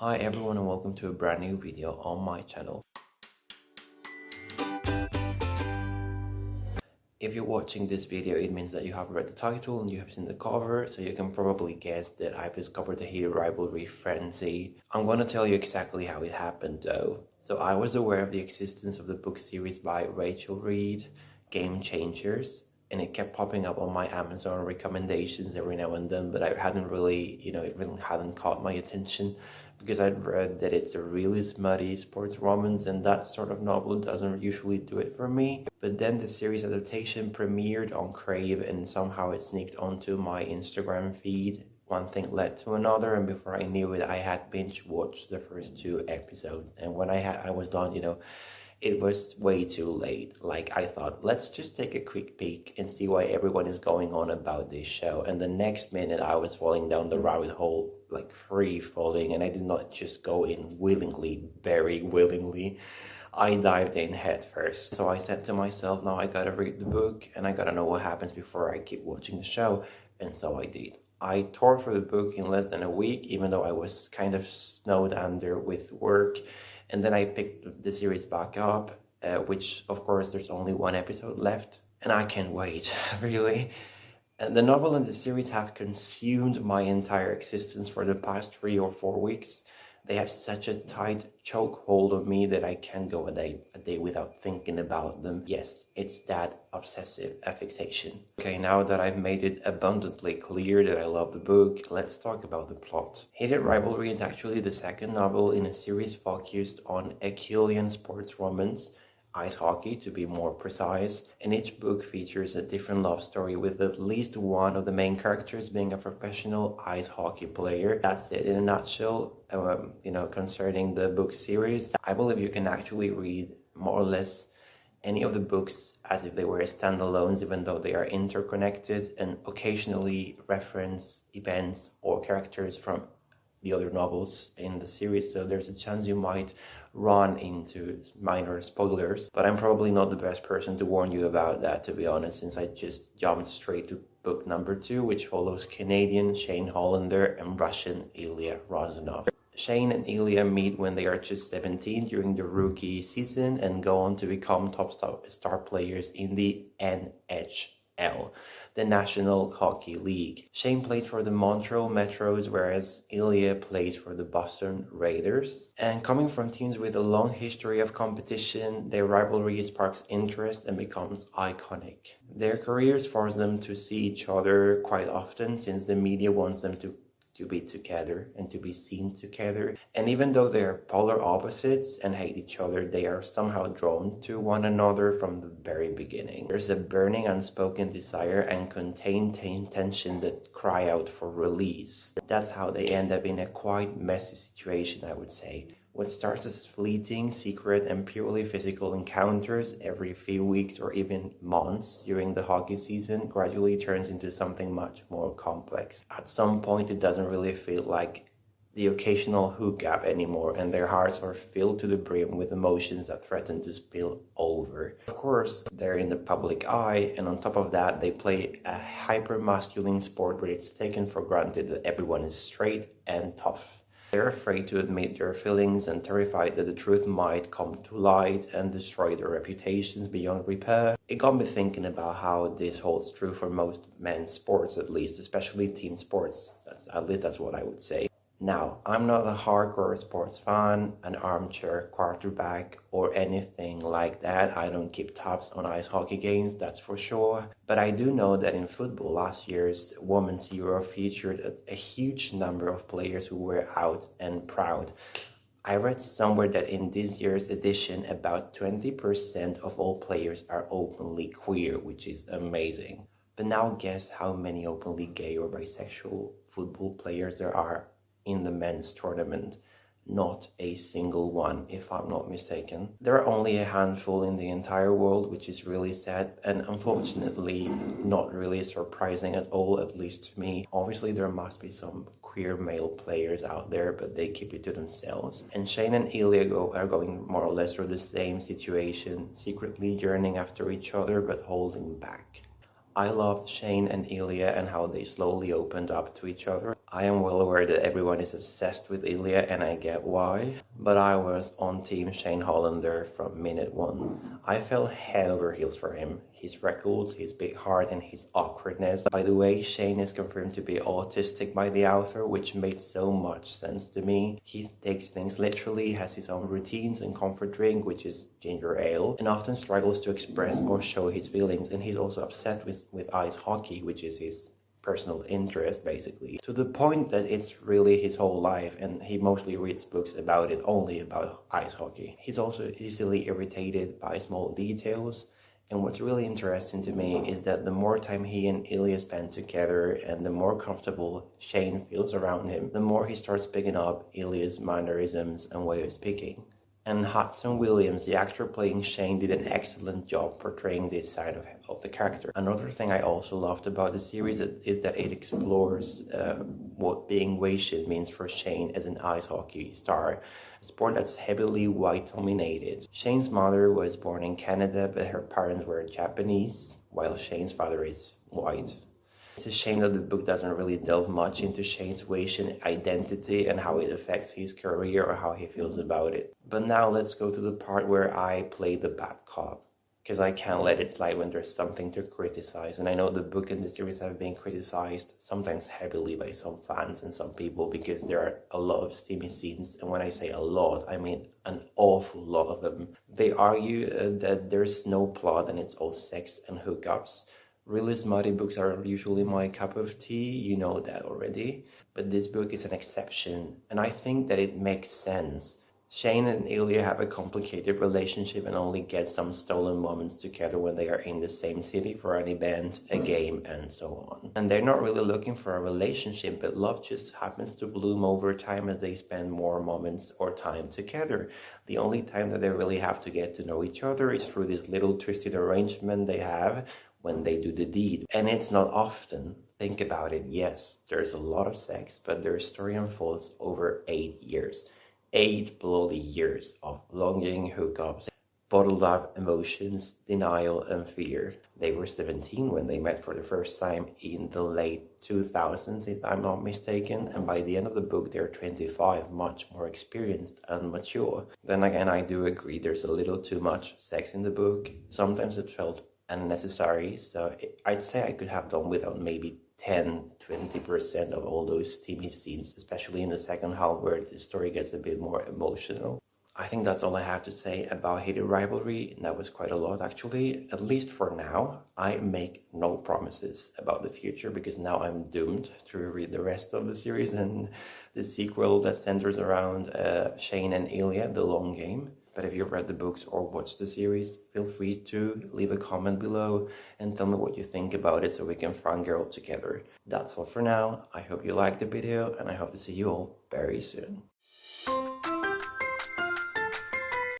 Hi everyone and welcome to a brand new video on my channel. If you're watching this video, it means that you have read the title and you have seen the cover, so you can probably guess that I've discovered the hero rivalry frenzy. I'm gonna tell you exactly how it happened though. So I was aware of the existence of the book series by Rachel Reid, Game Changers, and it kept popping up on my Amazon recommendations every now and then, but I hadn't really, it really hadn't caught my attention because I'd read that it's a really smutty sports romance, and that sort of novel doesn't usually do it for me. But then the series adaptation premiered on Crave, and somehow it sneaked onto my Instagram feed. One thing led to another, and before I knew it, I had binge watched the first 2 episodes. And when I was done, it was way too late. Like, I thought, let's just take a quick peek and see why everyone is going on about this show. And the next minute I was falling down the rabbit hole, like free falling, and I did not just go in willingly, very willingly. I dived in head first. So I said to myself, now I gotta read the book and I gotta know what happens before I keep watching the show. And so I did. I tore through the book in less than a week, even though I was kind of snowed under with work. And then I picked the series back up, which of course there's only 1 episode left. And I can't wait, really. And the novel and the series have consumed my entire existence for the past 3 or 4 weeks. They have such a tight chokehold on me that I can't go a day without thinking about them. Yes, it's that obsessive fixation. Okay, now that I've made it abundantly clear that I love the book, let's talk about the plot. Hidden Rivalry is actually the second novel in a series focused on Achillean sports romance, ice hockey to be more precise, and each book features a different love story with at least one of the main characters being a professional ice hockey player. That's it in a nutshell, concerning the book series. I believe you can actually read more or less any of the books as if they were standalones, even though they are interconnected, and occasionally reference events or characters from the other novels in the series, so there's a chance you might run into minor spoilers, but I'm probably not the best person to warn you about that, to be honest, since I just jumped straight to book number 2, which follows Canadian Shane Hollander and Russian Ilya Rozanov. Shane and Ilya meet when they are just 17 during the rookie season and go on to become top star players in the NHL, the National Hockey League. Shane plays for the Montreal Metros, whereas Ilya plays for the Boston Raiders. And coming from teams with a long history of competition, their rivalry sparks interest and becomes iconic. Their careers force them to see each other quite often, since the media wants them to be together and to be seen together. And even though they are polar opposites and hate each other, they are somehow drawn to one another from the very beginning. There's a burning unspoken desire and contained tension that cry out for release. That's how they end up in a quite messy situation, I would say. What starts as fleeting, secret, and purely physical encounters every few weeks or even months during the hockey season gradually turns into something much more complex. At some point, it doesn't really feel like the occasional hookup anymore, and their hearts are filled to the brim with emotions that threaten to spill over. Of course, they're in the public eye, and on top of that, they play a hyper-masculine sport where it's taken for granted that everyone is straight and tough. They're afraid to admit their feelings and terrified that the truth might come to light and destroy their reputations beyond repair. It got me thinking about how this holds true for most men's sports, at least, especially team sports. At least that's what I would say. Now, I'm not a hardcore sports fan, an armchair quarterback, or anything like that. I don't keep tabs on ice hockey games, that's for sure. But I do know that in football, last year's Women's Euro featured a huge number of players who were out and proud. I read somewhere that in this year's edition, about 20% of all players are openly queer, which is amazing. But now guess how many openly gay or bisexual football players there are in the men's tournament. Not a single one, if I'm not mistaken. There are only a handful in the entire world, which is really sad and unfortunately not really surprising at all, at least to me. Obviously there must be some queer male players out there, but they keep it to themselves. And Shane and Ilya are going more or less through the same situation, secretly yearning after each other but holding back. I loved Shane and Ilya and how they slowly opened up to each other. I am well aware that everyone is obsessed with Ilya, and I get why, but I was on team Shane Hollander from minute one. I fell head over heels for him. His freckles, his big heart, and his awkwardness. By the way, Shane is confirmed to be autistic by the author, which made so much sense to me. He takes things literally, has his own routines and comfort drink, which is ginger ale, and often struggles to express or show his feelings, and he's also obsessed with ice hockey, which is his personal interest, basically, to the point that it's really his whole life, and he mostly reads books about it, only about ice hockey. He's also easily irritated by small details, and what's really interesting to me is that the more time he and Ilya spend together and the more comfortable Shane feels around him, the more he starts picking up Ilya's mannerisms and way of speaking. And Hudson Williams, the actor playing Shane, did an excellent job portraying this side of the character. Another thing I also loved about the series is that it explores what being Asian means for Shane as an ice hockey star, a sport that's heavily white-dominated. Shane's mother was born in Canada, but her parents were Japanese, while Shane's father is white. It's a shame that the book doesn't really delve much into Shane's Asian identity and how it affects his career or how he feels about it. But now let's go to the part where I play the bad cop, because I can't let it slide when there's something to criticize. And I know the book and the series have been criticized, sometimes heavily, by some fans and some people, because there are a lot of steamy scenes. And when I say a lot, I mean an awful lot of them. They argue that there's no plot and it's all sex and hookups. Really smutty books are usually my cup of tea, you know that already. But this book is an exception, and I think that it makes sense. Shane and Ilya have a complicated relationship and only get some stolen moments together when they are in the same city for an event, a game, and so on. And they're not really looking for a relationship, but love just happens to bloom over time as they spend more moments or time together. The only time that they really have to get to know each other is through this little twisted arrangement they have when they do the deed. And it's not often. Think about it. Yes, there's a lot of sex, but their story unfolds over 8 years. 8 bloody years of longing, hookups, bottled up emotions, denial, and fear. They were 17 when they met for the first time in the late 2000s, if I'm not mistaken, and by the end of the book they're 25, much more experienced and mature. Then again, I do agree there's a little too much sex in the book. Sometimes it felt unnecessary, so I'd say I could have done without maybe 10-20% of all those steamy scenes, especially in the second half where the story gets a bit more emotional. I think that's all I have to say about Hated Rivalry. That was quite a lot, actually, at least for now. I make no promises about the future because now I'm doomed to read the rest of the series and the sequel that centers around Shane and Ilya, The Long Game. But if you've read the books or watched the series, feel free to leave a comment below and tell me what you think about it so we can fangirl together. That's all for now. I hope you liked the video and I hope to see you all very soon.